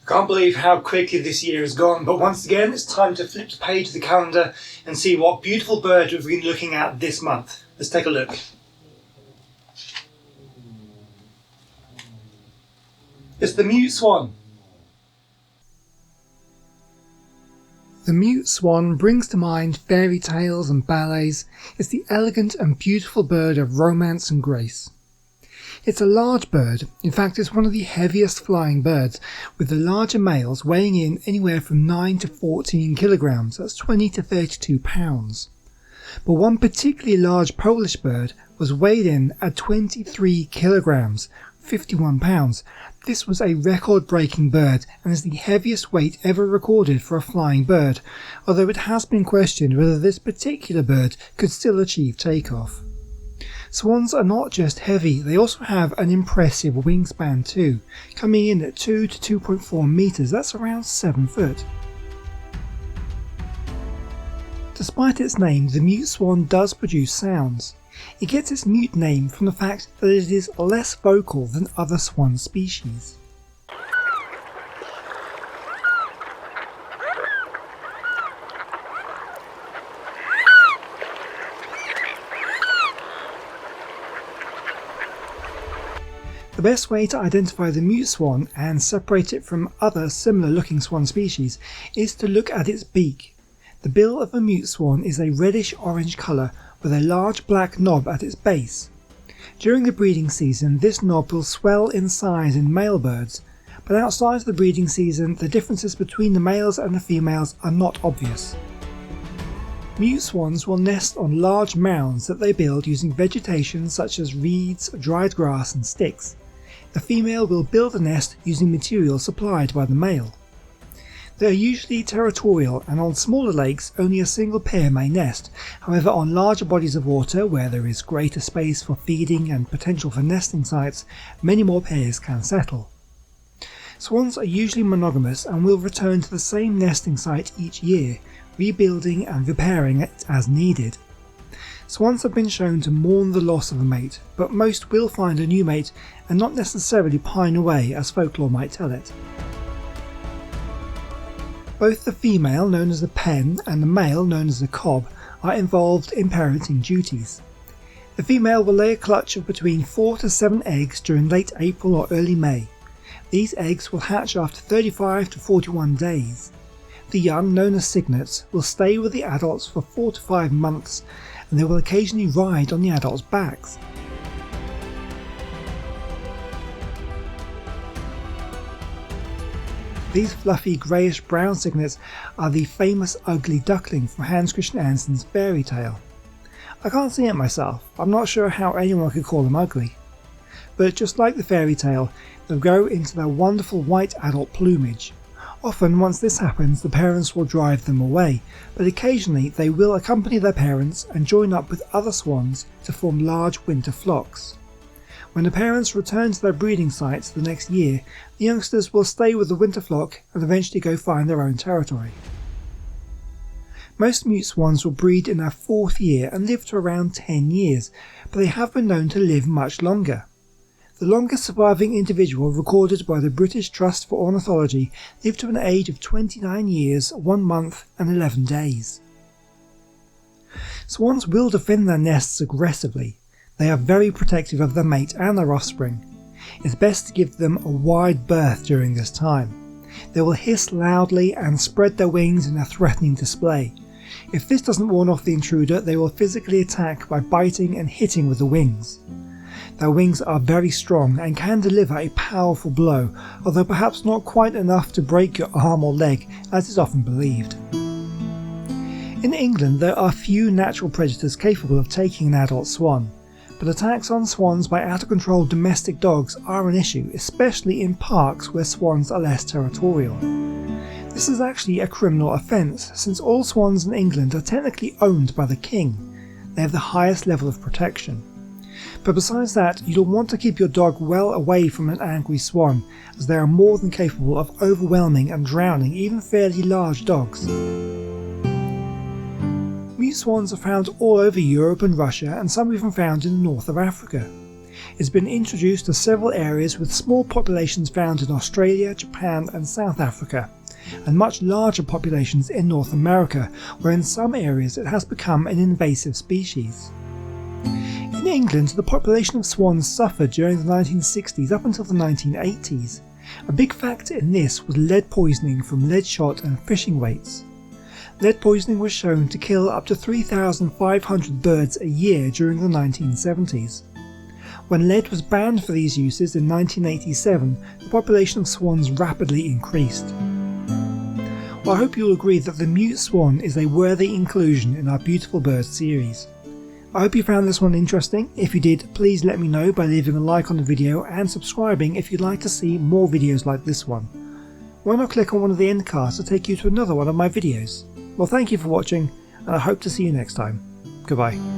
Can't believe how quickly this year has gone, but once again it's time to flip the page of the calendar and see what beautiful bird we've been looking at this month. Let's take a look. It's the Mute Swan. The Mute Swan brings to mind fairy tales and ballets. It's the elegant and beautiful bird of romance and grace. It's a large bird. In fact, it's one of the heaviest flying birds, with the larger males weighing in anywhere from 9 to 14 kilograms, that's 20 to 32 pounds. But one particularly large Polish bird was weighed in at 23 kilograms, 51 pounds. This was a record-breaking bird and is the heaviest weight ever recorded for a flying bird, although it has been questioned whether this particular bird could still achieve takeoff. Swans are not just heavy, they also have an impressive wingspan too, coming in at 2 to 2.4 metres, that's around 7 foot. Despite its name, the Mute Swan does produce sounds. It gets its mute name from the fact that it is less vocal than other swan species. The best way to identify the Mute Swan and separate it from other similar looking swan species is to look at its beak. The bill of a Mute Swan is a reddish orange colour with a large black knob at its base. During the breeding season, this knob will swell in size in male birds, but outside of the breeding season the differences between the males and the females are not obvious. Mute swans will nest on large mounds that they build using vegetation such as reeds, dried grass and sticks. The female will build a nest using material supplied by the male. They are usually territorial, and on smaller lakes only a single pair may nest. However, on larger bodies of water where there is greater space for feeding and potential for nesting sites, many more pairs can settle. Swans are usually monogamous and will return to the same nesting site each year, rebuilding and repairing it as needed. Swans have been shown to mourn the loss of a mate, but most will find a new mate and not necessarily pine away as folklore might tell it. Both the female, known as a pen, and the male, known as a cob, are involved in parenting duties. The female will lay a clutch of between 4 to 7 eggs during late April or early May. These eggs will hatch after 35 to 41 days. The young, known as cygnets, will stay with the adults for 4 to 5 months, and they will occasionally ride on the adults' backs. These fluffy greyish-brown cygnets are the famous ugly duckling from Hans Christian Andersen's fairy tale. I can't see it myself, I'm not sure how anyone could call them ugly. But just like the fairy tale, they'll grow into their wonderful white adult plumage. Often, once this happens, the parents will drive them away, but occasionally they will accompany their parents and join up with other swans to form large winter flocks. When the parents return to their breeding sites the next year, the youngsters will stay with the winter flock and eventually go find their own territory. Most mute swans will breed in their 4th year and live to around 10 years, but they have been known to live much longer. The longest surviving individual recorded by the British Trust for Ornithology lived to an age of 29 years, 1 month and 11 days. Swans will defend their nests aggressively. They are very protective of their mate and their offspring. It's best to give them a wide berth during this time. They will hiss loudly and spread their wings in a threatening display. If this doesn't warn off the intruder, they will physically attack by biting and hitting with the wings. Their wings are very strong and can deliver a powerful blow, although perhaps not quite enough to break your arm or leg, as is often believed. In England, there are few natural predators capable of taking an adult swan, but attacks on swans by out-of-control domestic dogs are an issue, especially in parks where swans are less territorial. This is actually a criminal offence, since all swans in England are technically owned by the king. They have the highest level of protection. But besides that, you'll want to keep your dog well away from an angry swan, as they are more than capable of overwhelming and drowning even fairly large dogs. Mute swans are found all over Europe and Russia, and some even found in the north of Africa. It's been introduced to several areas with small populations found in Australia, Japan and South Africa, and much larger populations in North America, where in some areas it has become an invasive species. In England, the population of swans suffered during the 1960s up until the 1980s. A big factor in this was lead poisoning from lead shot and fishing weights. Lead poisoning was shown to kill up to 3,500 birds a year during the 1970s. When lead was banned for these uses in 1987, the population of swans rapidly increased. Well, I hope you'll agree that the mute swan is a worthy inclusion in our Beautiful Birds series. I hope you found this one interesting. If you did, please let me know by leaving a like on the video and subscribing if you'd like to see more videos like this one. Why not click on one of the end cards to take you to another one of my videos? Well, thank you for watching, and I hope to see you next time. Goodbye.